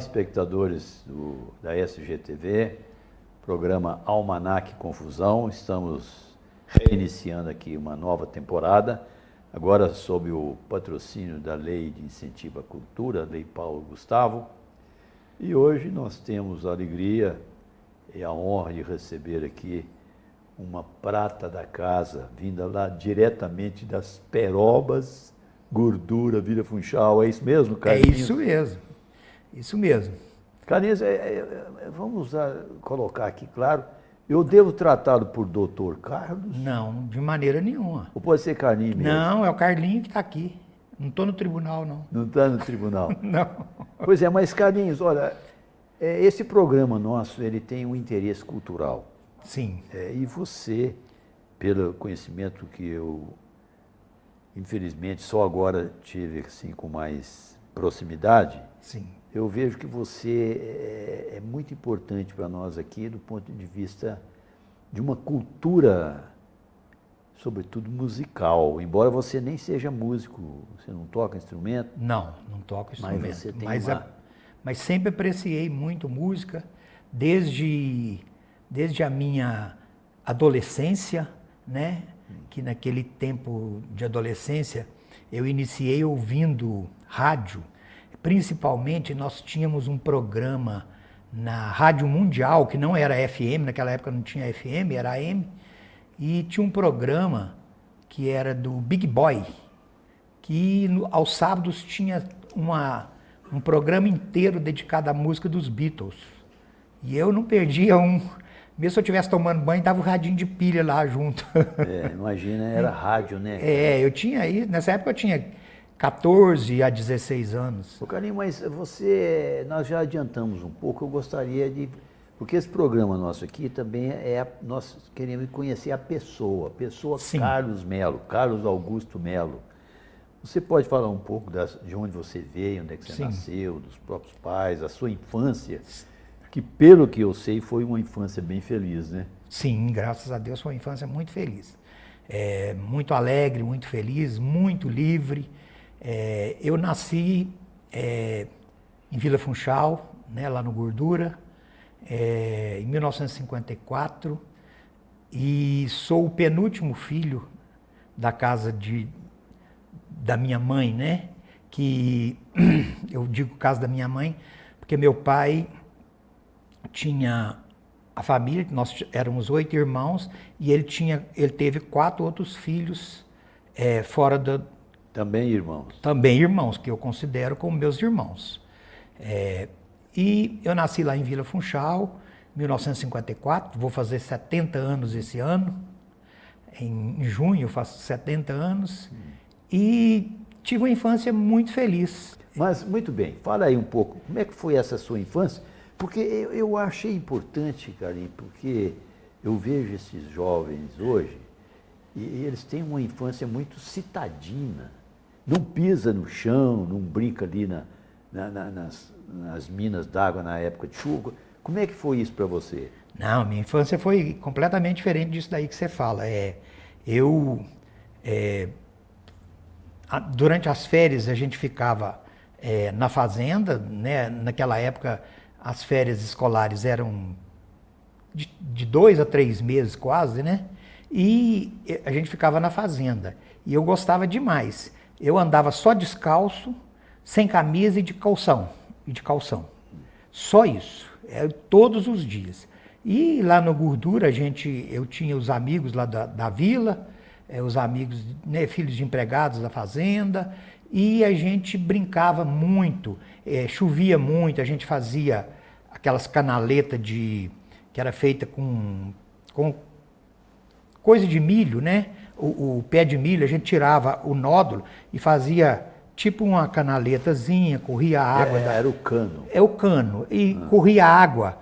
espectadores da SGTV, programa Almanac Confusão. Estamos reiniciando aqui uma nova temporada, agora sob o patrocínio da Lei de Incentivo à Cultura, Lei Paulo Gustavo. E hoje nós temos a alegria e a honra de receber aqui uma prata da casa, vinda lá diretamente das Perobas, Gordura, Vila Funchal. É isso mesmo, Carlinhos? É isso mesmo, isso mesmo. Carlinhos, vamos colocar aqui, claro, eu devo tratá-lo por Dr. Carlos? Não, de maneira nenhuma. Ou pode ser Carlinhos mesmo? Não, é o Carlinho que está aqui. Não estou no tribunal, não. Não está no tribunal? Não. Pois é, mas Carlinhos, olha, esse programa nosso, ele tem um interesse cultural. Sim. E você, pelo conhecimento que eu, infelizmente, só agora tive assim, com mais proximidade, Sim. eu vejo que você é muito importante para nós aqui do ponto de vista de uma cultura, sobretudo musical. Embora você nem seja músico, você não toca instrumento. Não toco instrumento. Mas você tem mas sempre apreciei muito música, desde a minha adolescência, né? Que naquele tempo de adolescência eu iniciei ouvindo rádio. Principalmente nós tínhamos um programa na Rádio Mundial, que não era FM, naquela época não tinha FM, era AM, e tinha um programa que era do Big Boy, que aos sábados tinha um programa inteiro dedicado à música dos Beatles. E eu não perdia mesmo se eu estivesse tomando banho, dava o radinho de pilha lá junto. Imagina, era rádio, né? Eu tinha aí, nessa época eu tinha 14 a 16 anos. Ô Carlinhos, mas nós já adiantamos um pouco, eu gostaria de... Porque esse programa nosso aqui também nós queremos conhecer a pessoa Sim. Carlos Melo, Carlos Augusto Melo. Você pode falar um pouco de onde você veio, onde é que você Sim. nasceu, dos próprios pais, a sua infância, que pelo que eu sei foi uma infância bem feliz, né? Sim, graças a Deus foi uma infância muito feliz. Muito alegre, muito feliz, muito livre. Eu nasci em Vila Funchal, né, lá no Gordura, em 1954, e sou o penúltimo filho da casa da minha mãe, né? Que eu digo casa da minha mãe, porque meu pai tinha a família, nós éramos 8 irmãos, e ele teve 4 outros filhos fora da... Também irmãos? Também irmãos, que eu considero como meus irmãos. E eu nasci lá em Vila Funchal, 1954, vou fazer 70 anos esse ano. Em junho eu faço 70 anos. E tive uma infância muito feliz. Mas, muito bem, fala aí um pouco, como é que foi essa sua infância? Porque eu achei importante, Carlinhos, porque eu vejo esses jovens hoje, e eles têm uma infância muito citadina. Não pisa no chão, não brinca ali nas minas d'água na época de chuva. Como é que foi isso para você? Não, minha infância foi completamente diferente disso daí que você fala. Durante as férias a gente ficava na fazenda, né? Naquela época as férias escolares eram de 2 a 3 meses quase, né? E a gente ficava na fazenda. E eu gostava demais. Eu andava só descalço, sem camisa e de calção. Só isso, todos os dias. E lá no Gordura eu tinha os amigos lá da vila, os amigos, né, filhos de empregados da fazenda, e a gente brincava muito, chovia muito, a gente fazia aquelas canaletas que era feita com coisa de milho, né? O pé de milho, a gente tirava o nódulo e fazia tipo uma canaletazinha, corria a água. Era o cano. É o cano, e corria água,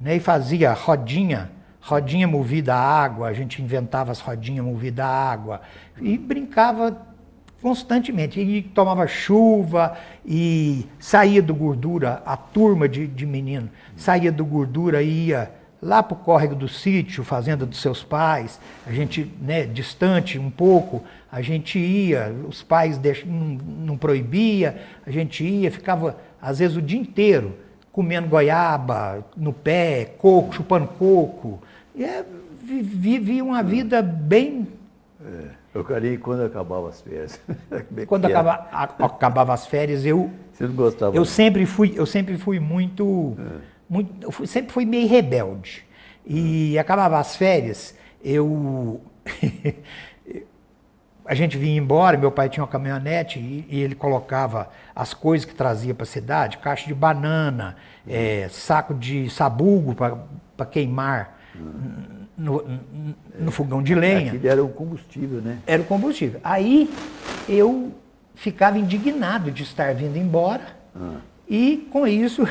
né? E fazia rodinha movida a água, a gente inventava as rodinhas movidas a água e brincava constantemente. E tomava chuva e saía do Gordura, a turma de menino saía do Gordura e ia lá para o córrego do sítio, fazenda dos seus pais, a gente, né, distante um pouco, a gente ia, os pais não proibia, a gente ia, ficava às vezes o dia inteiro comendo goiaba no pé, coco, chupando coco. Vivi uma vida bem... Eu queria quando acabava as férias. Quando acabava as férias, Você não gostava? eu sempre fui muito, sempre fui meio rebelde. E acabava as férias, a gente vinha embora, meu pai tinha uma caminhonete e ele colocava as coisas que trazia para a cidade, caixa de banana, saco de sabugo para queimar no fogão de lenha. Aquilo era o combustível, né? Era o combustível. Aí eu ficava indignado de estar vindo embora e com isso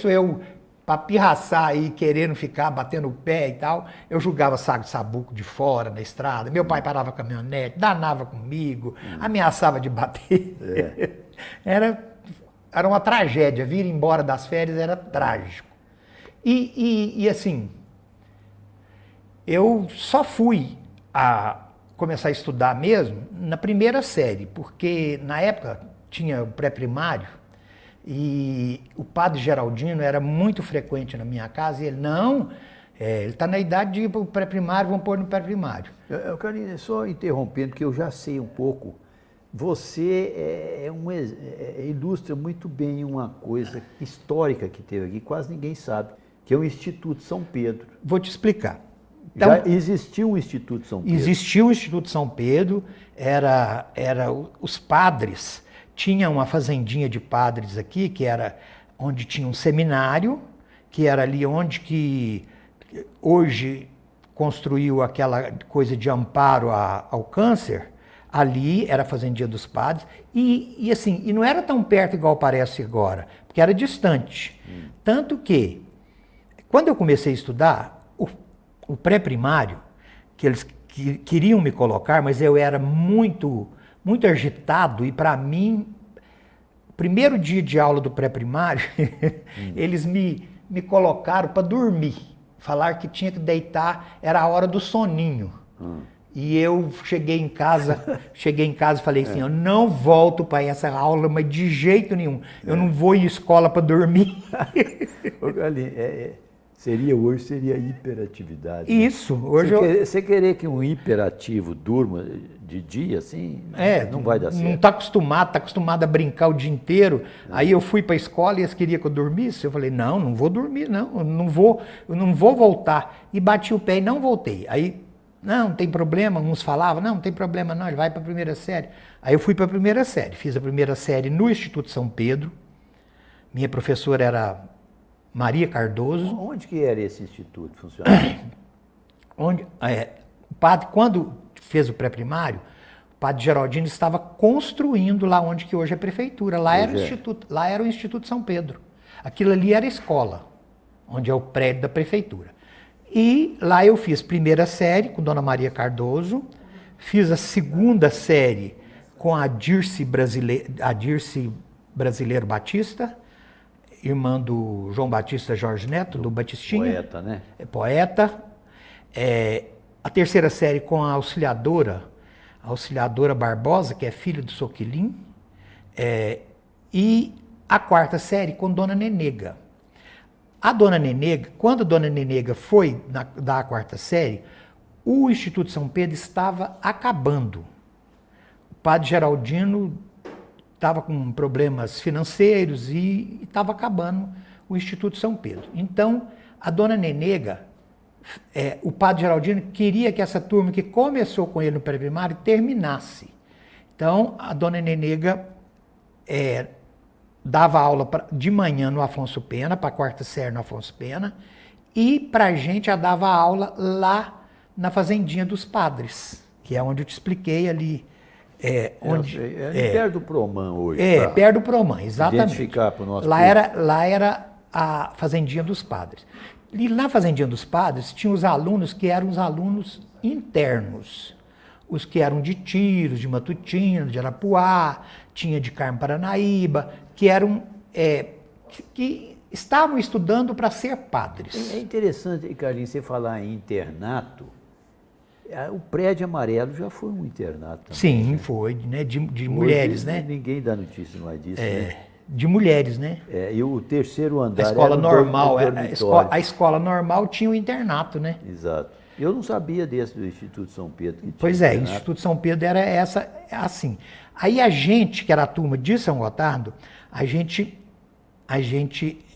eu, para pirraçar aí, querendo ficar, batendo o pé e tal, eu jogava saco de sabuco de fora na estrada, meu pai parava a caminhonete, danava comigo, ameaçava de bater. Era uma tragédia, vir embora das férias era trágico. E assim, eu só fui a começar a estudar mesmo na primeira série, porque na época tinha o pré-primário e o padre Geraldino era muito frequente na minha casa e ele, ele está na idade de ir para o pré-primário, vamos pôr no pré-primário. Eu quero só interrompendo, porque eu já sei um pouco. Você ilustra muito bem uma coisa histórica que teve aqui, quase ninguém sabe, que é o Instituto São Pedro. Vou te explicar. Então, já existiu o Instituto São Pedro? Existiu o Instituto São Pedro, os padres, tinha uma fazendinha de padres aqui, que era onde tinha um seminário, que era ali onde que hoje construiu aquela coisa de amparo ao câncer, ali era a fazendinha dos padres, e assim, e não era tão perto igual parece agora, porque era distante. Tanto que, quando eu comecei a estudar, o pré-primário, que eles queriam me colocar, mas eu era muito agitado, e para mim, primeiro dia de aula do pré-primário, eles me colocaram para dormir, falar que tinha que deitar, era a hora do soninho. E eu cheguei em casa e falei assim, eu não volto para essa aula, mas de jeito nenhum, eu não vou em escola para dormir. Hoje seria hiperatividade. Isso. Né? Hoje você querer que um hiperativo durma de dia, assim, não vai dar certo. Não está acostumado a brincar o dia inteiro. Aí eu fui para a escola e eles queriam que eu dormisse. Eu falei, não vou dormir, eu não vou voltar. E bati o pé e não voltei. Aí, não tem problema, uns falavam, não tem problema não, ele vai para a primeira série. Aí eu fui para a primeira série, fiz a primeira série no Instituto São Pedro. Minha professora era Maria Cardoso. Onde que era esse instituto funcionando? O padre, quando fez o pré-primário, o padre Geraldino estava construindo lá onde que hoje é a prefeitura. Lá era o Instituto São Pedro. Aquilo ali era a escola, onde é o prédio da prefeitura. E lá eu fiz primeira série com Dona Maria Cardoso, fiz a segunda série com a Dirce Brasileiro Batista, irmã do João Batista Jorge Neto, do Batistinha. Poeta, né? Poeta. A terceira série com a auxiliadora Barbosa, que é filha do Soquilim. E a quarta série com Dona Nenega. A Dona Nenega, quando a Dona Nenega foi dar a quarta série, o Instituto São Pedro estava acabando. O padre Geraldino estava com problemas financeiros e estava acabando o Instituto São Pedro. Então, a Dona Nenega, o padre Geraldino queria que essa turma que começou com ele no pré-primário terminasse. Então, a Dona Nenega dava aula de manhã no Afonso Pena, para a quarta série no Afonso Pena, e para a gente ela dava aula lá na Fazendinha dos Padres, que é onde eu te expliquei ali. Perto do Proman hoje. Perto do Proman, exatamente. Identificar para o nosso lá era a Fazendinha dos Padres. E na Fazendinha dos Padres tinha os alunos que eram os alunos internos. Os que eram de Tiros, de Matutino, de Arapuá, tinha de Carmo Paranaíba, que eram que estavam estudando para ser padres. É interessante, Carlinhos, você falar em internato. O Prédio Amarelo já foi um internato também. Sim, né? Foi, né? De mulheres, né? Ninguém dá notícia mais disso, né? de mulheres, né? E o terceiro andar A escola era o normal, dormitório. a escola normal tinha o internato, né? Exato. Eu não sabia desse do Instituto São Pedro. Que tinha Pois é, o internato. Instituto São Pedro era assim. Aí a gente, que era a turma de São Gotardo, a gente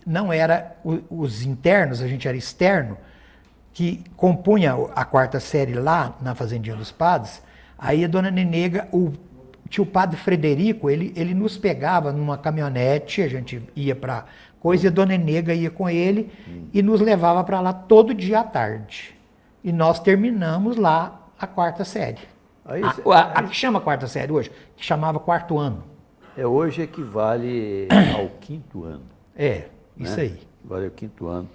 não era os internos, a gente era externo, que compunha a quarta série lá na Fazendinha dos Padres. Aí a dona Nenega, o tio Padre Frederico, ele nos pegava numa caminhonete, a gente ia para coisa, e a dona Nenega ia com ele e nos levava para lá todo dia à tarde. E nós terminamos lá a quarta série. A que chama quarta série hoje, que chamava quarto ano. Hoje equivale ao quinto ano. Isso aí. Equivale ao quinto ano.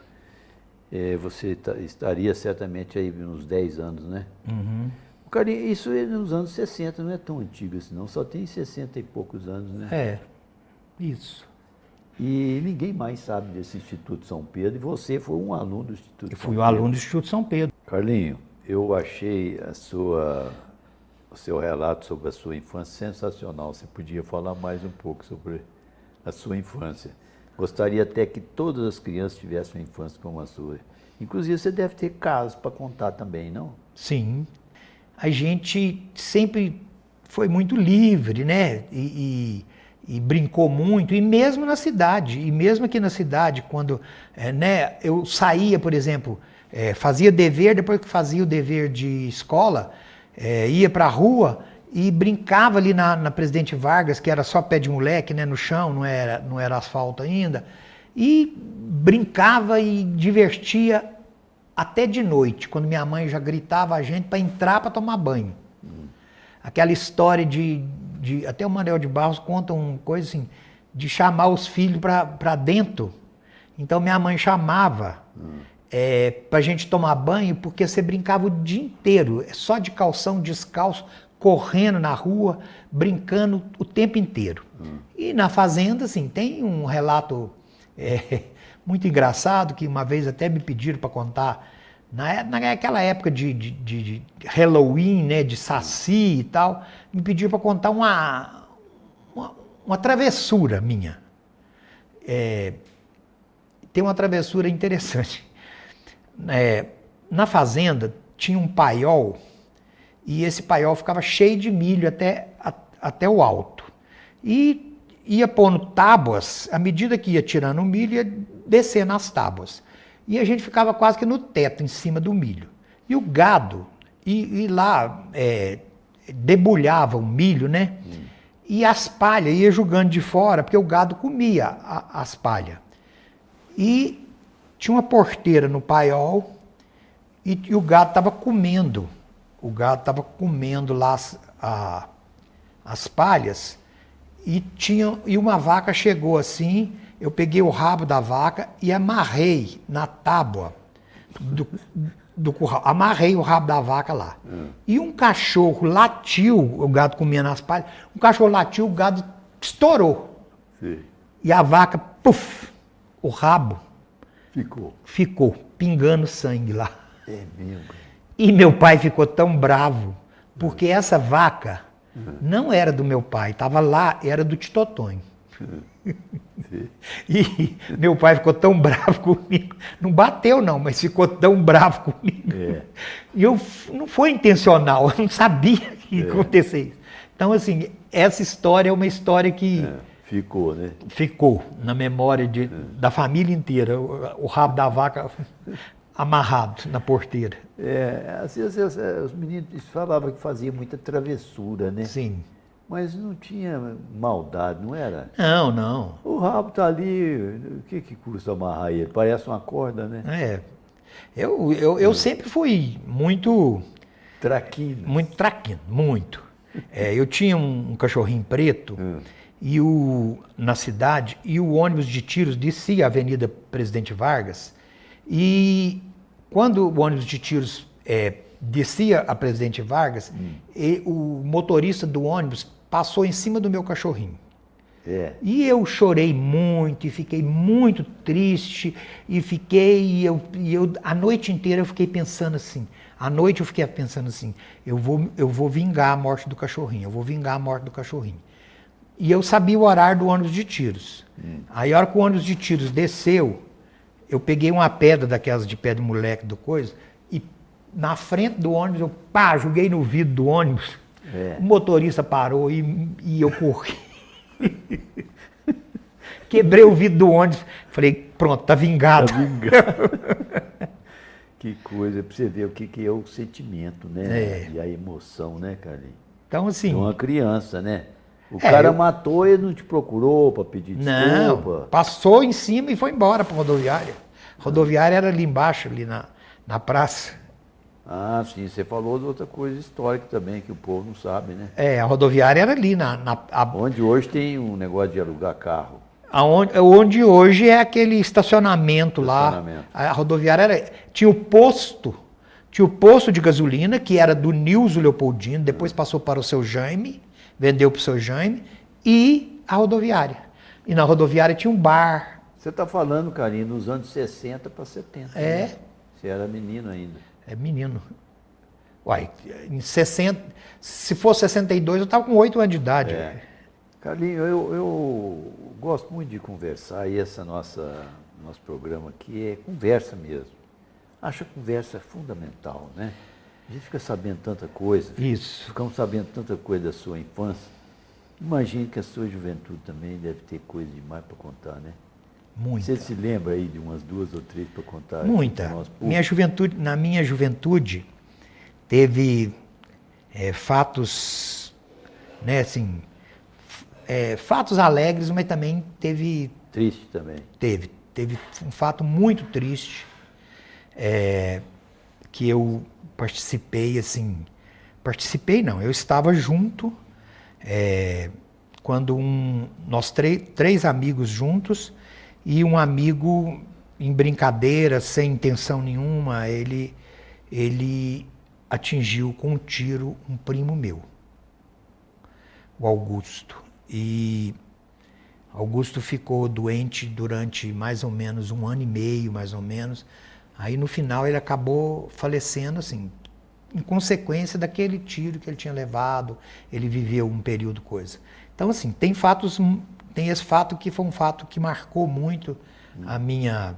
Você estaria certamente aí uns 10 anos, né? Uhum. Carinho, isso nos anos 60, não é tão antigo assim, não. Só tem 60 e poucos anos, né? Isso. E ninguém mais sabe desse Instituto São Pedro, e você foi um aluno do Instituto São Pedro. Eu fui um aluno do Instituto São Pedro. Carlinho, eu achei o seu relato sobre a sua infância sensacional. Você podia falar mais um pouco sobre a sua infância. Gostaria até que todas as crianças tivessem uma infância como a sua. Inclusive, você deve ter casos para contar também, não? Sim. A gente sempre foi muito livre, né? E brincou muito, e mesmo na cidade. E mesmo aqui na cidade, quando né, eu saía, por exemplo, fazia dever, depois que fazia o dever de escola, ia para a rua e brincava ali na Presidente Vargas, que era só pé de moleque, né, no chão, não era asfalto ainda, e brincava e divertia até de noite, quando minha mãe já gritava a gente para entrar para tomar banho. Aquela história até o Manuel de Barros conta uma coisa assim, de chamar os filhos para dentro. Então minha mãe chamava para a gente tomar banho, porque você brincava o dia inteiro, só de calção, descalço, correndo na rua, brincando o tempo inteiro. E na fazenda, assim, tem um relato muito engraçado, que uma vez até me pediram para contar, naquela época de Halloween, né, de Saci e tal, me pediram para contar uma travessura minha. Tem uma travessura interessante. Na fazenda tinha um paiol, e esse paiol ficava cheio de milho até o alto. E ia pondo tábuas, à medida que ia tirando o milho, ia descendo as tábuas. E a gente ficava quase que no teto, em cima do milho. E o gado, e lá debulhava o milho, né? E as palhas ia jogando de fora, porque o gado comia as palhas. E tinha uma porteira no paiol, e o gado estava comendo. O gado estava comendo lá as palhas, e uma vaca chegou assim, eu peguei o rabo da vaca e amarrei na tábua do curral, amarrei o rabo da vaca lá. E um cachorro latiu, o gado comia nas palhas, um cachorro latiu, o gado estourou. Sim. E a vaca, puf, o rabo ficou pingando sangue lá. É mesmo. E meu pai ficou tão bravo, porque essa vaca não era do meu pai, estava lá, era do Titotonho. E meu pai ficou tão bravo comigo, não bateu não, mas ficou tão bravo comigo. E não foi intencional, eu não sabia que ia acontecer isso. Então, assim, essa história é uma história que ficou, né? Ficou na memória da família inteira, o rabo da vaca amarrado na porteira. Assim, os meninos falavam que fazia muita travessura, né? Sim. Mas não tinha maldade, não era? Não. O rabo está ali, o que custa amarrar ele? Parece uma corda, né? Eu sempre fui muito... Traquino. Muito traquino, muito. Eu tinha um cachorrinho preto na cidade, e o ônibus de tiros descia a Avenida Presidente Vargas, e quando o ônibus de tiros descia a Presidente Vargas, o motorista do ônibus passou em cima do meu cachorrinho. E eu chorei muito, e fiquei muito triste, a noite inteira eu fiquei pensando assim, eu vou vingar a morte do cachorrinho, E eu sabia o horário do ônibus de Tiros. Aí a hora que o ônibus de Tiros desceu, eu peguei uma pedra daquelas de pé de moleque do coisa, e na frente do ônibus, eu joguei no vidro do ônibus. O motorista parou e eu corri. Quebrei o vidro do ônibus. Falei, pronto, tá vingado. Tá vingado. Que coisa, pra você ver o que é o sentimento, né? E a emoção, né, Carlinhos? Então, assim... De uma criança, né? O cara matou e não te procurou para pedir desculpa? Não, passou em cima e foi embora para a rodoviária. A rodoviária era ali embaixo, ali na praça. Ah, sim, você falou de outra coisa histórica também, que o povo não sabe, né? A rodoviária era ali Onde hoje tem um negócio de alugar carro. Onde hoje é aquele estacionamento lá. A rodoviária tinha o posto de gasolina, que era do Nilson Leopoldino, depois passou para o seu Jaime, vendeu para o seu Jaime, e a rodoviária. E na rodoviária tinha um bar. Você está falando, Carlinhos, nos anos 60 para 70. É. Né? Você era menino ainda. É menino. Uai, em 60, se fosse 62, eu estava com 8 anos de idade. Carlinhos, eu gosto muito de conversar, e nosso programa aqui é conversa mesmo. Acho a conversa fundamental, né? A gente fica sabendo tanta coisa. Isso. Ficamos sabendo tanta coisa da sua infância. Imagino que a sua juventude também deve ter coisa demais para contar, né? Muita. Você se lembra aí de umas 2 ou 3 para contar? Muita. Na minha juventude, teve fatos, né, assim, fatos alegres, mas também teve... Triste também. Teve um fato muito triste, que eu participei, assim... Participei não, eu estava junto, quando nós 3 amigos juntos, e um amigo, em brincadeira, sem intenção nenhuma, ele atingiu com um tiro um primo meu, o Augusto. E Augusto ficou doente durante mais ou menos 1 ano e meio, mais ou menos. Aí no final ele acabou falecendo, assim, em consequência daquele tiro que ele tinha levado. Ele viveu um período coisa. Então, assim, tem esse fato que foi um fato que marcou muito a minha...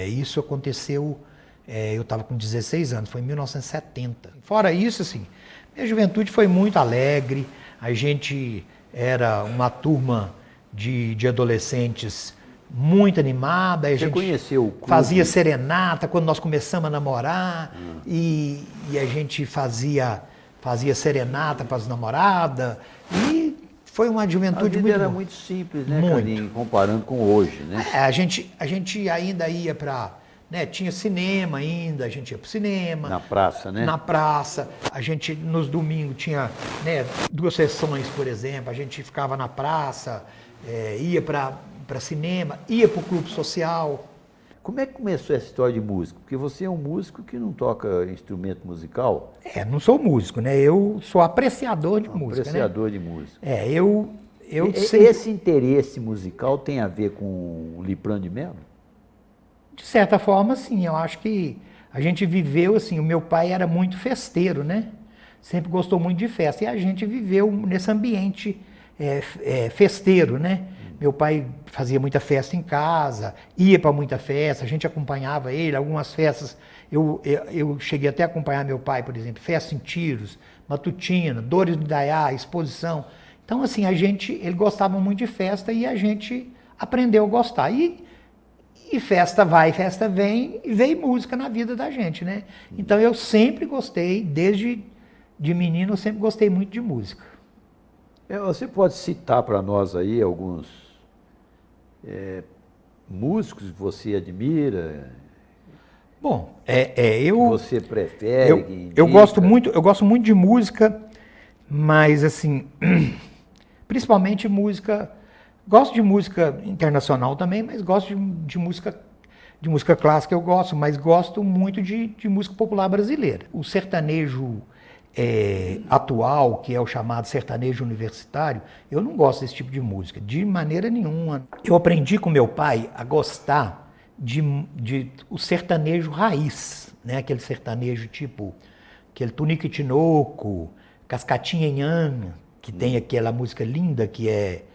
isso aconteceu, eu estava com 16 anos, foi em 1970. Fora isso, assim, minha juventude foi muito alegre, a gente era uma turma de adolescentes muito animada. Você conheceu o clube? Fazia serenata quando nós começamos a namorar, e a gente fazia serenata para as namoradas, e foi uma juventude muito... era muito simples, né, Carlinhos, comparando com hoje, né? A gente ainda ia para... Né, tinha cinema ainda, a gente ia para o cinema. Na praça, né? Na praça. A gente, nos domingos, tinha, né, 2 sessões, por exemplo. A gente ficava na praça, ia para cinema, ia para o clube social. Como é que começou essa história de música? Porque você é um músico que não toca instrumento musical. Não sou músico, né? Eu sou apreciador de música. Apreciador de música. Esse interesse musical tem a ver com o Liprando de Melo? De certa forma, sim. Eu acho que a gente viveu, assim, o meu pai era muito festeiro, né? Sempre gostou muito de festa. E a gente viveu nesse ambiente festeiro, né? Meu pai fazia muita festa em casa, ia para muita festa, a gente acompanhava ele. Algumas festas, eu cheguei até a acompanhar meu pai, por exemplo, festa em Tiros, Matutina, Dores do Indaiá, exposição. Então, assim, ele gostava muito de festa e a gente aprendeu a gostar. E festa vai, festa vem, e veio música na vida da gente, né? Então eu sempre gostei, desde de menino, eu sempre gostei muito de música. Você pode citar para nós aí alguns músicos que você admira? Bom, que você prefere? Eu gosto muito de música, mas assim, principalmente música. Gosto de música internacional também, mas gosto de música clássica, eu gosto, mas gosto muito de música popular brasileira. O sertanejo atual, que é o chamado sertanejo universitário, eu não gosto desse tipo de música, de maneira nenhuma. Eu aprendi com meu pai a gostar de o sertanejo raiz, né? Aquele sertanejo tipo, aquele Tunique Tinoco, Cascatinha Nhanha, que tem aquela música linda que é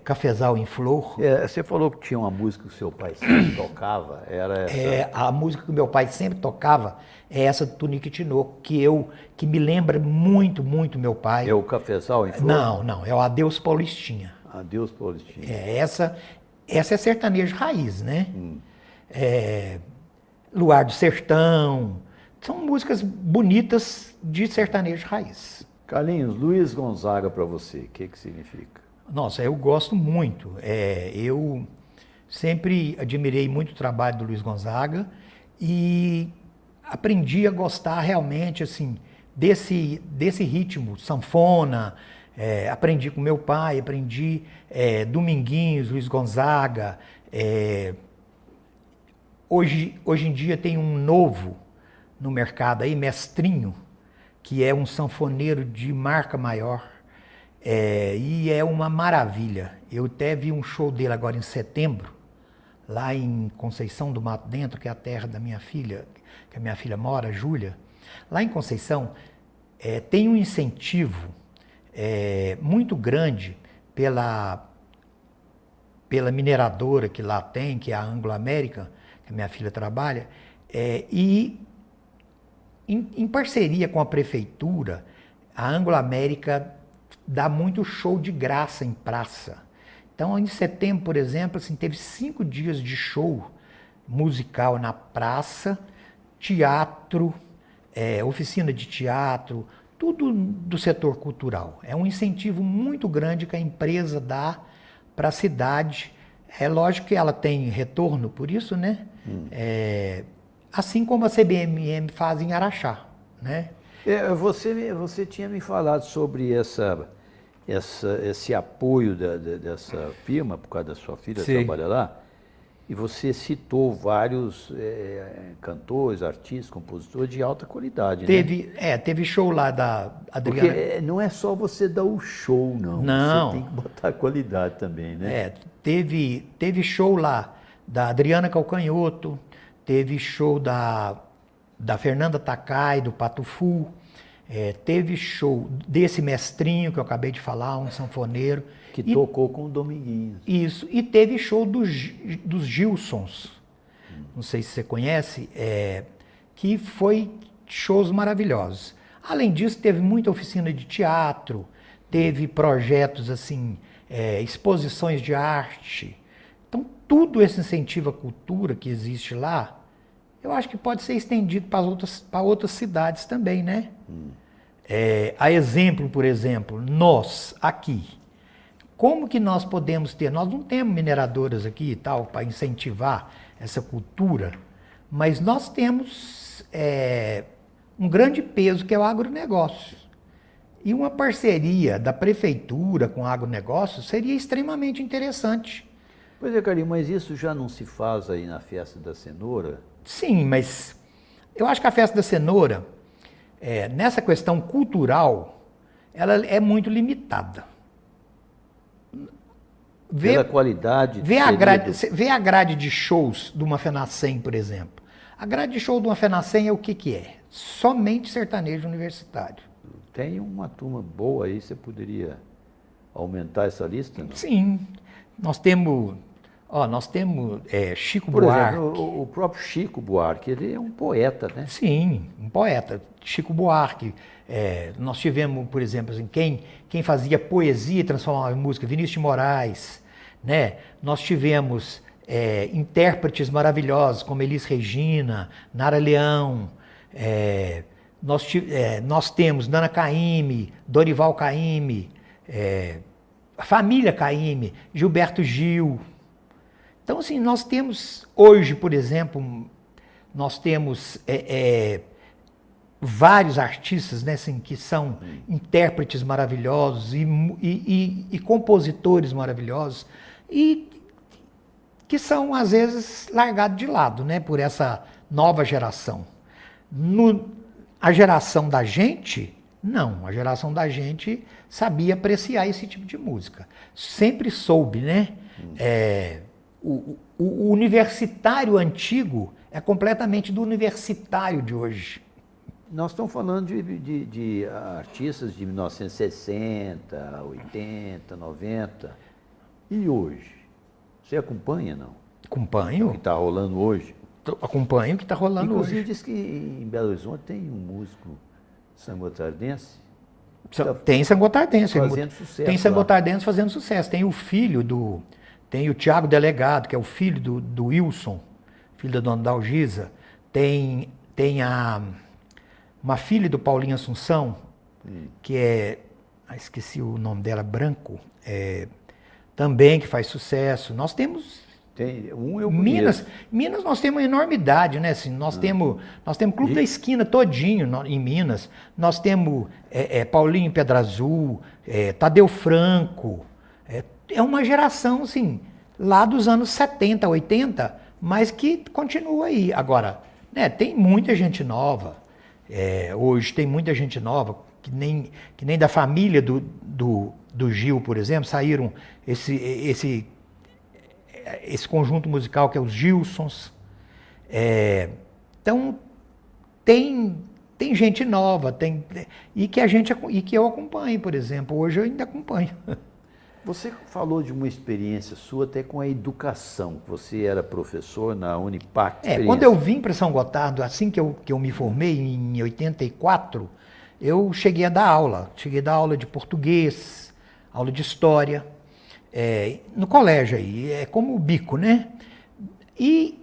Cafezal em Flor. Você falou que tinha uma música que o seu pai sempre tocava, era essa? A música que o meu pai sempre tocava é essa do Tunique Tinoco, que me lembra muito, muito meu pai. É o Cafezal em Flor? Não, é o Adeus Paulistinha. Adeus, Paulistinha. Essa é sertanejo raiz, né? Luar do Sertão, são músicas bonitas de sertanejo raiz. Carlinhos, Luiz Gonzaga para você, o que significa? Nossa, eu gosto muito. Eu sempre admirei muito o trabalho do Luiz Gonzaga e aprendi a gostar realmente assim desse ritmo, sanfona. Aprendi com meu pai, aprendi Dominguinhos, Luiz Gonzaga. Hoje em dia tem um novo no mercado aí, Mestrinho, que é um sanfoneiro de marca maior. E é uma maravilha. Eu até vi um show dele agora em setembro, lá em Conceição do Mato Dentro, que é a terra da minha filha, que a minha filha mora, Júlia. Lá em Conceição tem um incentivo muito grande pela mineradora que lá tem, que é a Anglo American, que a minha filha trabalha, e em parceria com a prefeitura, a Anglo American dá muito show de graça em praça. Então, em setembro, por exemplo, assim, teve 5 dias de show musical na praça, teatro, oficina de teatro, tudo do setor cultural. É um incentivo muito grande que a empresa dá para a cidade. É lógico que ela tem retorno por isso, né? Assim como a CBMM faz em Araxá, né? Você tinha me falado sobre esse apoio dessa firma, por causa da sua filha trabalhar lá, e você citou vários cantores, artistas, compositores de alta qualidade, né? Teve show lá da Adriana. Porque não é só você dar o show, não. Não. Você tem que botar qualidade também, né? Teve show lá da Adriana Calcanhoto, teve show da Fernanda Takai, do Patufu, teve show desse Mestrinho que eu acabei de falar, um sanfoneiro. Que tocou com o Dominguinhos. Isso, e teve show dos Gilsons, não sei se você conhece, que foi shows maravilhosos. Além disso, teve muita oficina de teatro, teve projetos assim, exposições de arte. Então, tudo esse incentivo à cultura que existe lá, eu acho que pode ser estendido para outras cidades também, né? A exemplo, por exemplo, nós aqui, como que nós podemos ter? Nós não temos mineradoras aqui e tal para incentivar essa cultura, mas nós temos um grande peso que é o agronegócio. E uma parceria da prefeitura com o agronegócio seria extremamente interessante. Pois é, Carlinhos, mas isso já não se faz aí na Festa da Cenoura? Sim, mas eu acho que a Festa da Cenoura, nessa questão cultural, ela é muito limitada. Pela qualidade... Vê a grade de shows de uma FENACEM, por exemplo. A grade de show de uma FENACEM é o que é? Somente sertanejo universitário. Tem uma turma boa aí, você poderia aumentar essa lista? Não? Sim, nós temos Chico Por Buarque. exemplo, o próprio Chico Buarque, ele é um poeta, né? Sim, um poeta. Chico Buarque. Nós tivemos, por exemplo, assim, quem fazia poesia e transformava em música, Vinícius de Moraes, né? Nós tivemos intérpretes maravilhosos como Elis Regina, Nara Leão, nós temos Nana Caymmi, Dorival Caymmi, a família Caymmi, Gilberto Gil. Então, assim, nós temos hoje, por exemplo, nós temos vários artistas, né, assim, que são intérpretes maravilhosos e compositores maravilhosos e que são, às vezes, largados de lado, né, por essa nova geração. A geração da gente, não. A geração da gente sabia apreciar esse tipo de música. Sempre soube, né? O universitário antigo é completamente do universitário de hoje. Nós estamos falando de artistas de 1960, 80, 90. E hoje? Você acompanha, não? Acompanho. O que está rolando hoje? Acompanho o que está rolando Inclusive, hoje. diz que em Belo Horizonte tem um músico sangotardense. Tem sangotardense. Fazendo sucesso Tem lá. sangotardense fazendo sucesso. Tem o filho do... Tem o Tiago Delegado, que é o filho do Wilson, filho da dona Dalgisa. Tem uma filha do Paulinho Assunção, que é... esqueci o nome dela, Branco. Também que faz sucesso. Nós temos... Tem, um eu Minas conheço. nós temos uma enormidade, né? Assim, nós temos Clube da Esquina todinho em Minas. Nós temos Paulinho Pedra Azul, Tadeu Franco. É uma geração, assim, lá dos anos 70, 80, mas que continua aí. Agora, né, tem muita gente nova. Hoje tem muita gente nova, que nem da família do Gil, por exemplo, saíram esse conjunto musical que é os Gilsons. Então, tem gente nova, e que eu acompanho, por exemplo. Hoje eu ainda acompanho. Você falou de uma experiência sua até com a educação. Você era professor na Unipac. Quando eu vim para São Gotardo, assim que eu me formei, em 84, eu cheguei a dar aula. Cheguei a dar aula de português, aula de história. No colégio aí, é como o bico, né? E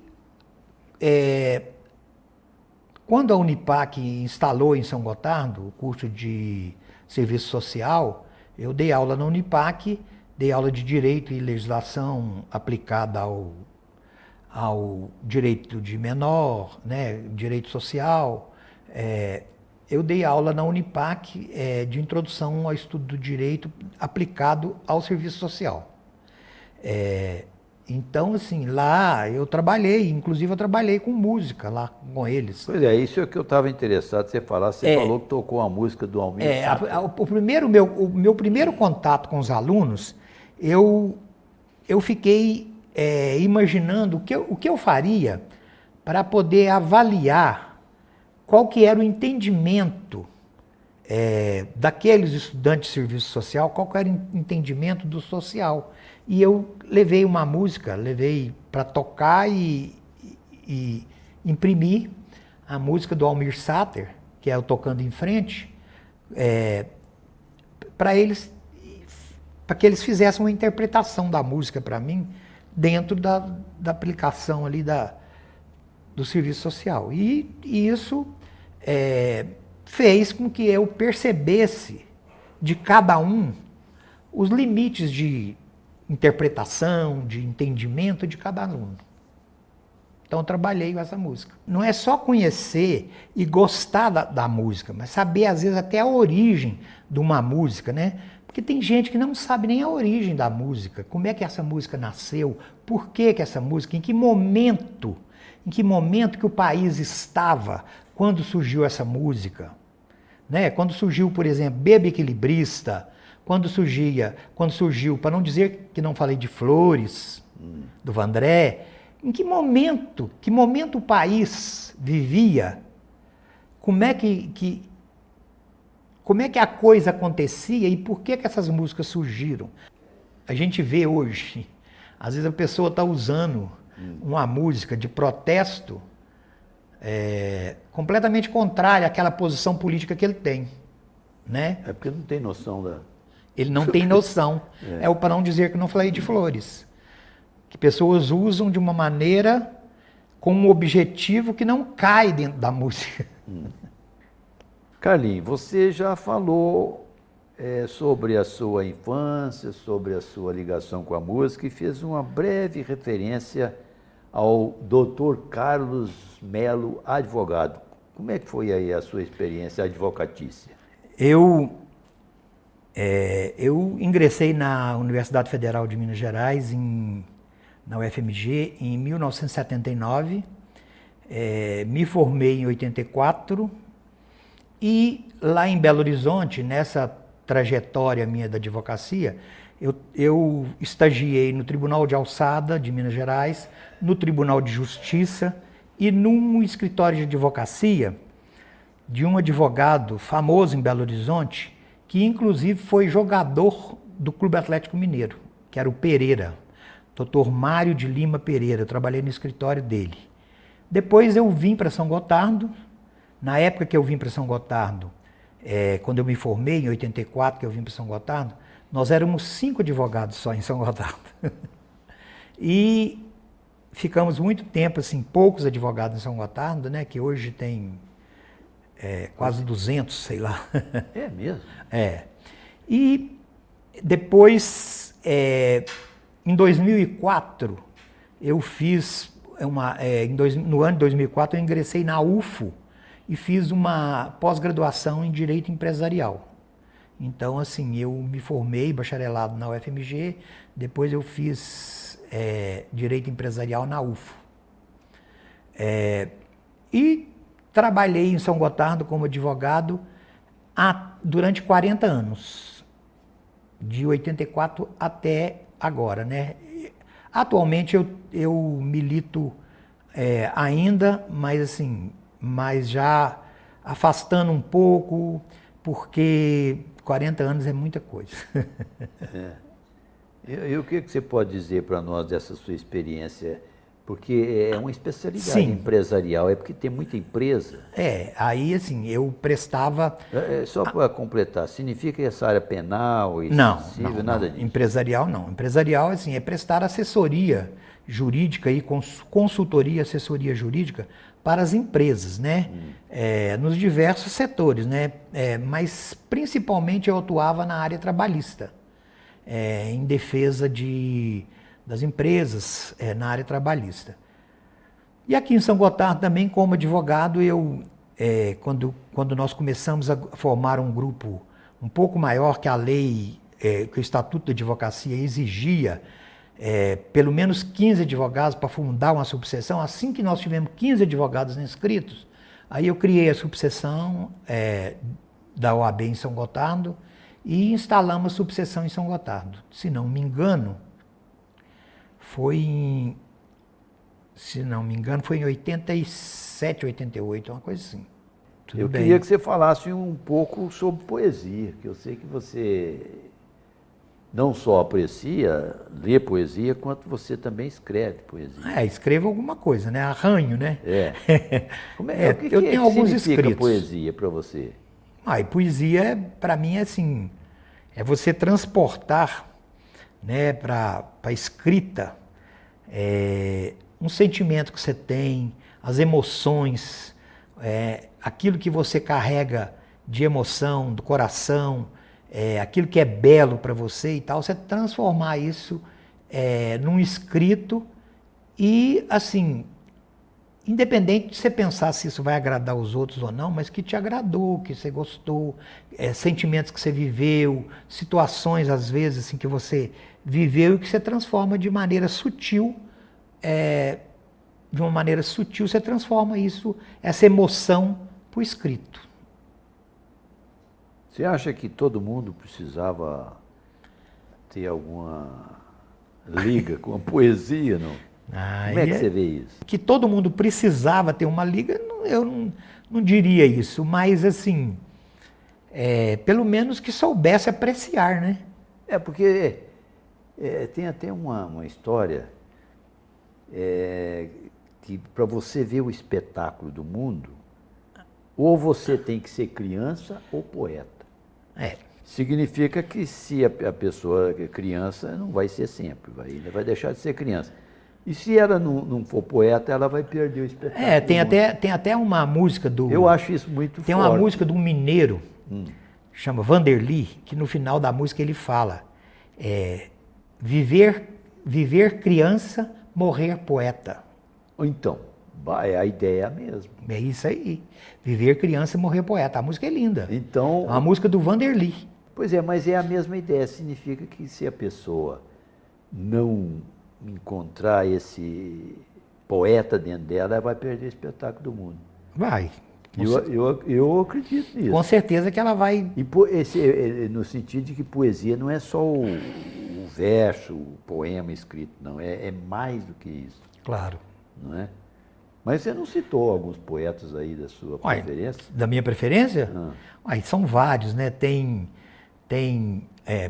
quando a Unipac instalou em São Gotardo o curso de serviço social, eu dei aula na Unipac, dei aula de Direito e Legislação aplicada ao direito de menor, né? Direito social. Eu dei aula na Unipac de introdução ao estudo do direito aplicado ao serviço social. Então, assim, lá eu trabalhei, inclusive eu trabalhei com música lá com eles. Pois é, isso é o que eu estava interessado em você falar. Você falou que tocou a música do Almir Sater. O meu primeiro contato com os alunos, eu fiquei imaginando o que eu faria para poder avaliar qual que era o entendimento daqueles estudantes de serviço social, qual que era o entendimento do social. E eu levei uma música, levei para tocar e imprimir a música do Almir Sater, que é o Tocando em Frente, para que eles fizessem uma interpretação da música para mim, dentro da aplicação ali do serviço social. E isso fez com que eu percebesse de cada um os limites de interpretação, de entendimento de cada aluno. Então eu trabalhei com essa música. Não é só conhecer e gostar da música, mas saber às vezes até a origem de uma música, né? Porque tem gente que não sabe nem a origem da música, como é que essa música nasceu, por que essa música, em que momento que o país estava quando surgiu essa música, né? Quando surgiu, por exemplo, Beba Equilibrista, quando surgiu, para não dizer que não falei de Flores, do Vandré, em que momento o país vivia, como é que a coisa acontecia e por que essas músicas surgiram. A gente vê hoje, às vezes a pessoa está usando uma música de protesto completamente contrária àquela posição política que ele tem, né? É porque não tem noção da... Ele não tem noção. É o para não dizer que não falei de Flores. Que pessoas usam de uma maneira com um objetivo que não cai dentro da música. Carlinhos, você já falou sobre a sua infância, sobre a sua ligação com a música e fez uma breve referência ao Dr. Carlos Melo, advogado. Como é que foi aí a sua experiência advocatícia? Eu ingressei na Universidade Federal de Minas Gerais, na UFMG, em 1979, me formei em 84 e lá em Belo Horizonte, nessa trajetória minha da advocacia, eu estagiei no Tribunal de Alçada de Minas Gerais, no Tribunal de Justiça e num escritório de advocacia de um advogado famoso em Belo Horizonte, que inclusive foi jogador do Clube Atlético Mineiro, que era o Pereira, Dr. Mário de Lima Pereira. Eu trabalhei no escritório dele. Depois eu vim para São Gotardo. Na época que eu vim para São Gotardo, quando eu me formei, em 84, que eu vim para São Gotardo, nós éramos 5 advogados só em São Gotardo. E ficamos muito tempo, assim, poucos advogados em São Gotardo, né, que hoje tem quase 200, sei lá. É mesmo? E depois, em 2004, eu fiz no ano de 2004 eu ingressei na UFO e fiz uma pós-graduação em Direito Empresarial. Então, assim, eu me formei bacharelado na UFMG, depois eu fiz Direito Empresarial na UFO. E trabalhei em São Gotardo como advogado durante 40 anos, de 84 até agora, né? Atualmente eu milito ainda, mas assim, já afastando um pouco, porque 40 anos é muita coisa. E o que você pode dizer para nós dessa sua experiência? Porque é uma especialidade empresarial, é porque tem muita empresa. Aí assim, eu prestava... Só para completar, significa essa área penal e não, nada disso? Empresarial não. Empresarial assim, é prestar assessoria jurídica e consultoria, assessoria jurídica para as empresas, né? Nos diversos setores, né? Mas principalmente eu atuava na área trabalhista, em defesa das empresas na área trabalhista. E aqui em São Gotardo também, como advogado, quando nós começamos a formar um grupo um pouco maior que a lei, que o Estatuto da Advocacia exigia, pelo menos 15 advogados para fundar uma subseção. Assim que nós tivemos 15 advogados inscritos, aí eu criei a subseção da OAB em São Gotardo e instalamos a subseção em São Gotardo. Se não me engano, foi em 87, 88, uma coisa assim. Eu queria que você falasse um pouco sobre poesia, que eu sei que você não só aprecia, lê poesia, quanto você também escreve poesia. Escrevo alguma coisa, né? Arranho, né? Eu tenho alguns escritos. Poesia para você? E poesia, para mim, é assim, é você transportar, né, para a escrita, um sentimento que você tem, as emoções, aquilo que você carrega de emoção, do coração, aquilo que é belo para você e tal, você transformar isso num escrito e, assim, independente de você pensar se isso vai agradar os outros ou não, mas que te agradou, que você gostou, sentimentos que você viveu, situações, às vezes, assim, que você viveu e que você transforma de maneira sutil, você transforma isso, essa emoção, para o escrito. Você acha que todo mundo precisava ter alguma liga com a poesia, não? Como é que você vê isso? Que todo mundo precisava ter uma liga, eu não diria isso, mas assim, pelo menos que soubesse apreciar, né? Porque tem até uma história que para você ver o espetáculo do mundo, ou você tem que ser criança ou poeta. Significa que se a pessoa é criança, não vai ser sempre, vai deixar de ser criança. E se ela não for poeta, ela vai perder o espetáculo. Tem até uma música do... Eu acho isso muito forte. Tem uma música de um mineiro, chama Vanderly, que no final da música ele fala, viver criança, morrer poeta. Então, a ideia é a mesma. É isso aí. Viver criança, morrer poeta. A música é linda. Então, a música do Vanderly. Pois é, mas é a mesma ideia. Significa que se a pessoa não encontrar esse poeta dentro dela, ela vai perder o espetáculo do mundo. Vai. Eu acredito nisso. Com certeza que ela vai... No sentido de que poesia não é só o verso, o poema escrito, não. É mais do que isso. Claro. Não é? Mas você não citou alguns poetas aí da sua Uai, preferência? da minha preferência? Ah. Uai, são vários, né?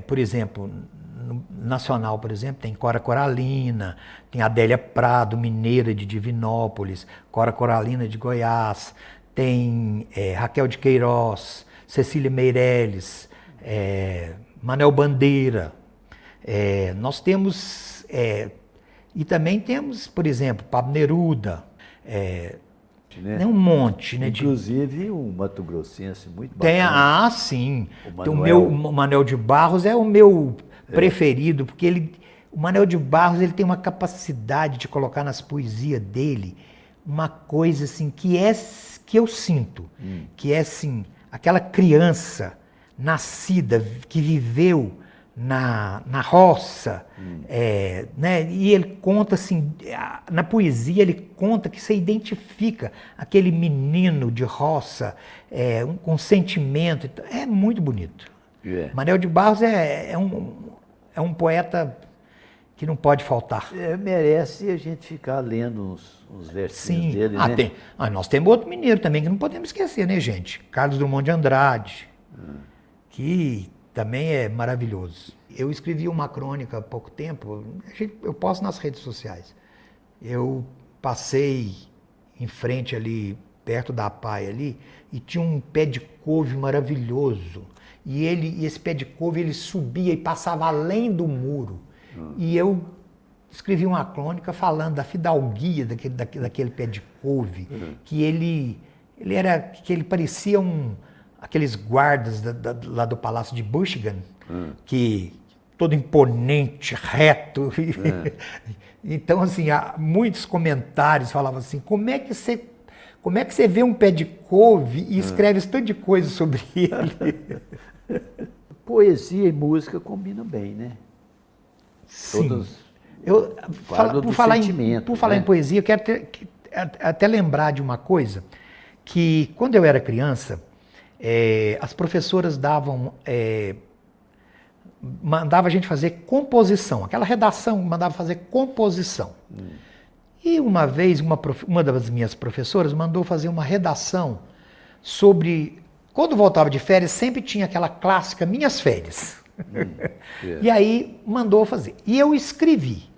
Por exemplo, no nacional, por exemplo, tem Cora Coralina, tem Adélia Prado, mineira de Divinópolis, Cora Coralina de Goiás, tem Raquel de Queiroz, Cecília Meirelles, Manel Bandeira. Nós temos, e também temos, por exemplo, Pablo Neruda, Né? né, um monte, né? Inclusive um mato-grossense muito Tem, bacana. sim. O Tem Manuel. o Manel de Barros é o meu preferido, porque o Manel de Barros ele tem uma capacidade de colocar nas poesias dele uma coisa assim que eu sinto, que é assim, aquela criança nascida, que viveu na roça, né? E ele conta assim, na poesia ele conta que você identifica aquele menino de roça, com sentimento, é muito bonito. Manel de Barros é um poeta que não pode faltar. Merece a gente ficar lendo uns versinhos Sim. dele, né? Nós temos outro mineiro também que não podemos esquecer, né, gente? Carlos Drummond de Andrade, que também é maravilhoso. Eu escrevi uma crônica há pouco tempo, eu posto nas redes sociais. Eu passei em frente ali, perto da Pai ali, e tinha um pé de couve maravilhoso. E esse pé de couve, ele subia e passava além do muro. E eu escrevi uma crônica falando da fidalguia daquele pé de couve, que ele parecia aqueles guardas lá do Palácio de Buckingham, que todo imponente, reto. Então, assim, há muitos comentários falavam assim, como é que você vê um pé de couve e escreve esse tanto de coisa sobre ele? Poesia e música combinam bem, né? Sim. Todos Por falar né? em poesia, eu quero até lembrar de uma coisa, que quando eu era criança, as professoras mandava a gente fazer composição, aquela redação mandava fazer composição. E uma vez uma das minhas professoras mandou fazer uma redação sobre, quando voltava de férias, sempre tinha aquela clássica Minhas Férias. E aí mandou fazer. E eu escrevi.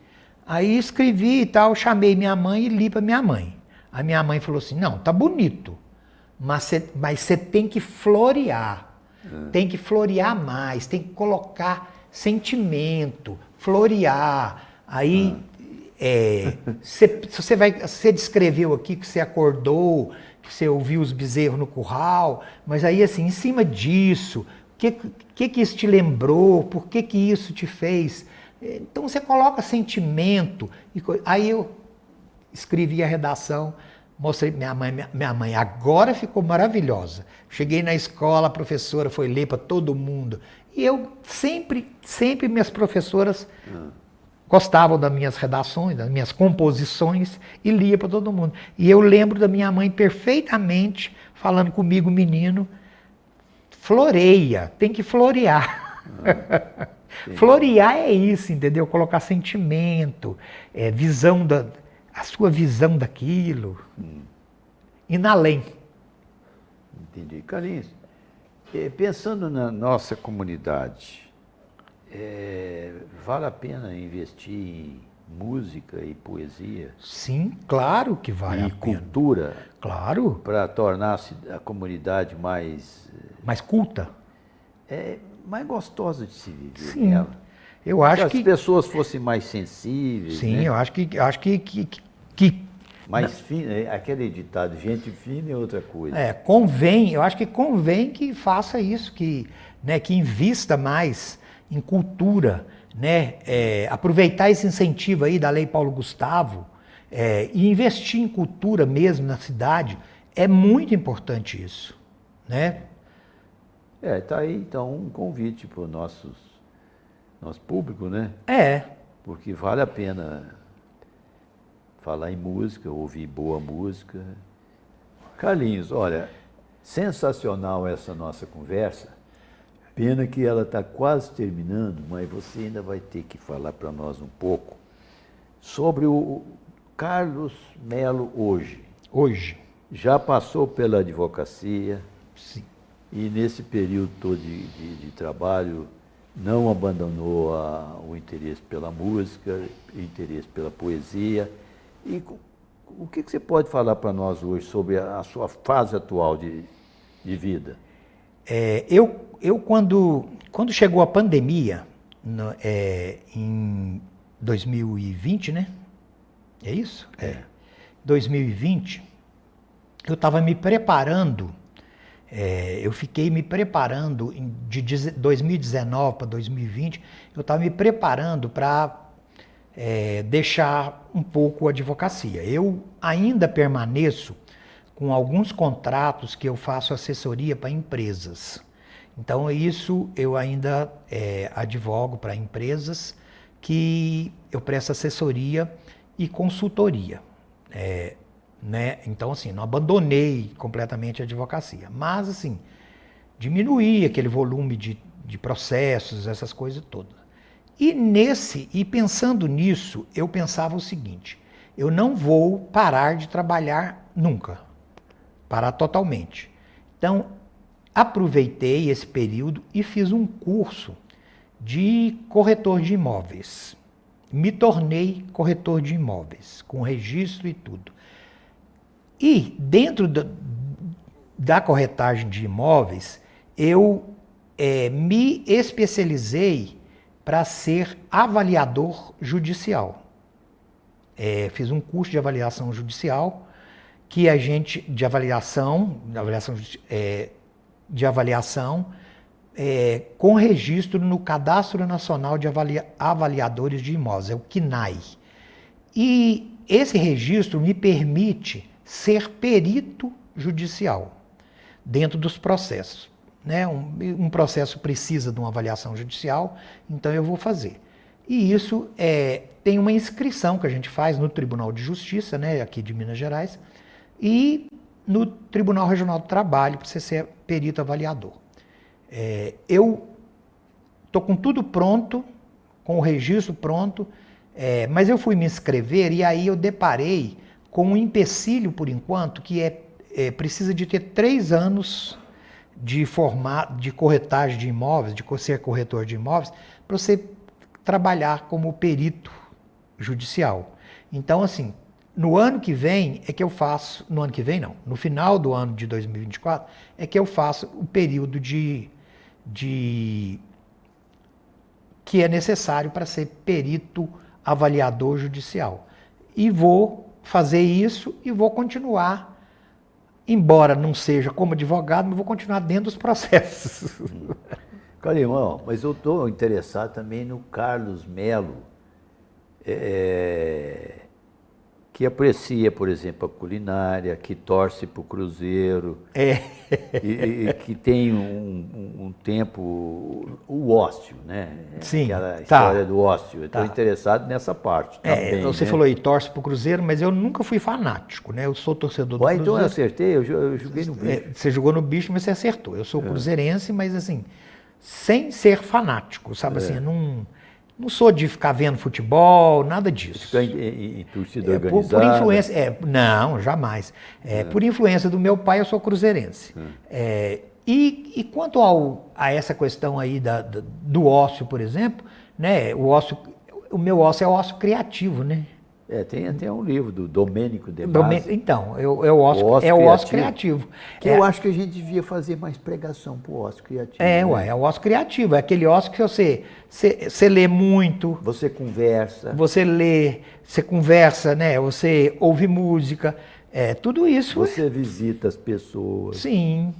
Aí escrevi e tal, chamei minha mãe e li para minha mãe. A minha mãe falou assim, não, tá bonito, mas você tem que florear. Tem que florear mais, tem que colocar sentimento, florear. Aí, você descreveu aqui que você acordou, que você ouviu os bezerros no curral, mas aí, assim, em cima disso, o que isso te lembrou, por que isso te fez? Então, você coloca sentimento. Aí eu escrevi a redação, mostrei para minha mãe agora ficou maravilhosa. Cheguei na escola, a professora foi ler para todo mundo. E eu sempre minhas professoras gostavam das minhas redações, das minhas composições, e lia para todo mundo. E eu lembro da minha mãe perfeitamente falando comigo, menino, floreia, tem que florear. Florear é isso, entendeu? Colocar sentimento, a sua visão daquilo, indo além. Entendi. Carlinhos, pensando na nossa comunidade, vale a pena investir em música e poesia? Sim, claro que vale a E pena. cultura? Claro. Para tornar a comunidade mais culta. mais gostosa de se viver. Sim. Nela. Eu acho Se que as pessoas fossem mais sensíveis, sim, né? eu acho que Mais fina, aquele ditado, gente fina é outra coisa. eu acho que convém que faça isso, que invista mais em cultura, né? Aproveitar esse incentivo aí da Lei Paulo Gustavo, e investir em cultura mesmo na cidade, é muito importante isso, né? Tá aí então um convite para o nosso público, né? Porque vale a pena falar em música, ouvir boa música. Carlinhos, olha, sensacional essa nossa conversa. Pena que ela está quase terminando, mas você ainda vai ter que falar para nós um pouco sobre o Carlos Melo hoje. Hoje, Já passou pela advocacia sim. e nesse período todo de trabalho não abandonou o interesse pela música, o interesse pela poesia. E o que você pode falar para nós hoje sobre a sua fase atual de vida? Quando chegou a pandemia, em 2020, né? É isso? 2020, eu estava me preparando, eu fiquei me preparando de 2019 para 2020, eu estava me preparando para deixar um pouco a advocacia. Eu ainda permaneço com alguns contratos que eu faço assessoria para empresas. Então, isso eu ainda advogo para empresas que eu presto assessoria e consultoria. Né? Então, assim, não abandonei completamente a advocacia, mas, assim, diminuí aquele volume de processos, essas coisas todas. E pensando nisso, eu pensava o seguinte: eu não vou parar de trabalhar nunca, parar totalmente. Então, aproveitei esse período e fiz um curso de corretor de imóveis. Me tornei corretor de imóveis, com registro e tudo. E dentro da corretagem de imóveis, eu me especializei para ser avaliador judicial. Fiz um curso de avaliação judicial, que a gente, de avaliação com registro no Cadastro Nacional de Avaliadores de Imóveis, é o CNAI. E esse registro me permite ser perito judicial dentro dos processos. Né? Um processo precisa de uma avaliação judicial, então eu vou fazer. E isso tem uma inscrição que a gente faz no Tribunal de Justiça, né, aqui de Minas Gerais, e no Tribunal Regional do Trabalho, para você ser perito avaliador. Eu estou com tudo pronto, com o registro pronto, mas eu fui me inscrever e aí eu deparei com um empecilho, por enquanto, que precisa de ter 3 anos de corretagem de imóveis, de ser corretor de imóveis, para você trabalhar como perito judicial. Então, assim, no ano que vem é que eu faço, no ano que vem não, no final do ano de 2024 é que eu faço o período que é necessário para ser perito avaliador judicial. E vou fazer isso e vou continuar, embora não seja como advogado, mas vou continuar dentro dos processos. Calimão, mas eu estou interessado também no Carlos Melo, que aprecia, por exemplo, a culinária, que torce para o Cruzeiro, e que tem um tempo, o ócio, né? Sim, aquela história do ócio. Eu estou interessado nessa parte também. Você falou aí, torce para o Cruzeiro, mas eu nunca fui fanático, né? Eu sou torcedor do Cruzeiro. Então eu acertei, eu joguei no bicho. Você jogou no bicho, mas você acertou. Eu sou cruzeirense, mas assim, sem ser fanático, sabe assim, não sou de ficar vendo futebol, nada disso. Ficar em torcida organizada? Por influência, não, jamais. Por influência do meu pai, eu sou cruzeirense. E quanto a essa questão aí do ócio, por exemplo, né, o meu ócio é o ócio criativo, né? Tem até um livro do Domênico de Masi. Então, o ócio criativo. Que eu acho que a gente devia fazer mais pregação para o ócio criativo. É o ócio criativo. É aquele ócio que você lê muito. Você conversa. Você lê, você conversa, né? Você ouve música. Tudo isso. Você visita as pessoas. Sim.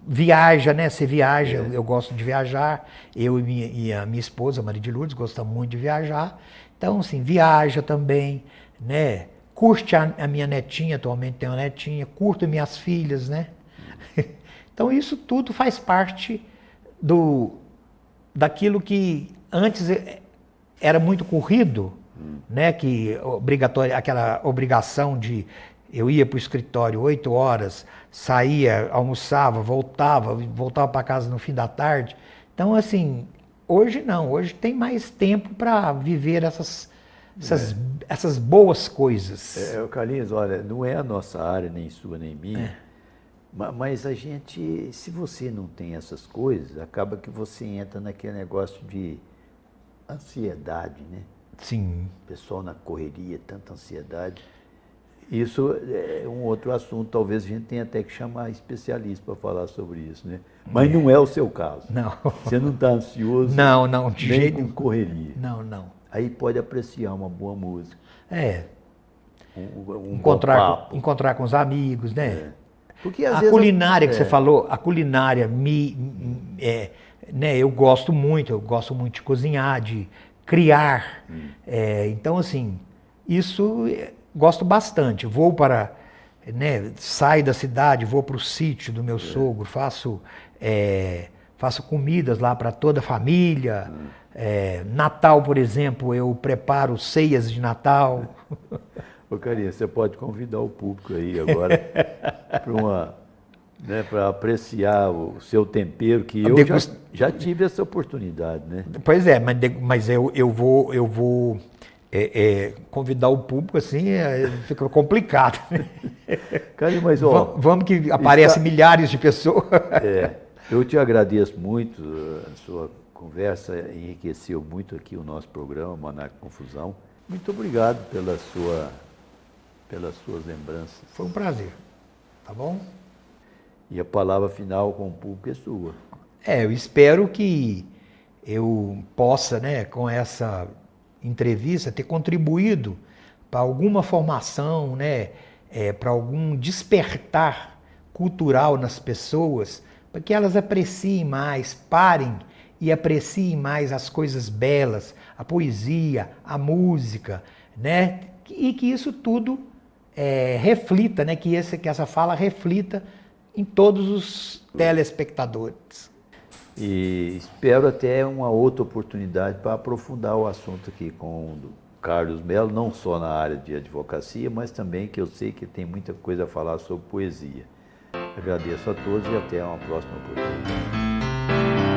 Viaja, né? Você viaja. Eu gosto de viajar. Eu e a minha esposa, Maria de Lourdes, gostamos muito de viajar. Então, assim, viaja também, né? Curte a minha netinha, atualmente tenho uma netinha, curto minhas filhas, né? Então, isso tudo faz parte daquilo que antes era muito corrido, né? Que aquela obrigação de eu ia para o escritório 8 horas, saía, almoçava, voltava para casa no fim da tarde. Então, assim, hoje não, hoje tem mais tempo para viver essas boas coisas. Carlinhos, olha, não é a nossa área, nem sua, nem minha, mas a gente, se você não tem essas coisas, acaba que você entra naquele negócio de ansiedade, né? Sim. O pessoal na correria, tanta ansiedade. Isso é um outro assunto, talvez a gente tenha até que chamar especialista para falar sobre isso, né? Mas não é o seu caso. Não. Você não está ansioso, Não, de nem jeito com correria. Não. Aí pode apreciar uma boa música. Um bom papo. Encontrar com os amigos, né? Porque, às A vezes, culinária que você falou, a culinária né, eu gosto muito de cozinhar, de criar. Então, assim, isso gosto bastante. Vou para, né, saio da cidade, vou para o sítio do meu sogro, faço comidas lá para toda a família. Natal, por exemplo, eu preparo ceias de Natal. Ô, Carinha, você pode convidar o público aí agora para apreciar o seu tempero, que eu já tive essa oportunidade, né? Pois é, mas eu vou convidar o público assim, fica complicado. Carinha, mas ó, vamos que aparecem milhares de pessoas. Eu te agradeço muito, a sua conversa enriqueceu muito aqui o nosso programa, Almanaque Confusão. Muito obrigado pelas suas lembranças. Foi um prazer, tá bom? E a palavra final com o público é sua. Eu espero que eu possa, né, com essa entrevista, ter contribuído para alguma formação, né, para algum despertar cultural nas pessoas, para que elas apreciem mais, parem e apreciem mais as coisas belas, a poesia, a música, né, e que isso tudo reflita, né, que essa fala reflita em todos os telespectadores. E espero até uma outra oportunidade para aprofundar o assunto aqui com o Carlos Melo, não só na área de advocacia, mas também que eu sei que tem muita coisa a falar sobre poesia. Agradeço a todos e até uma próxima oportunidade.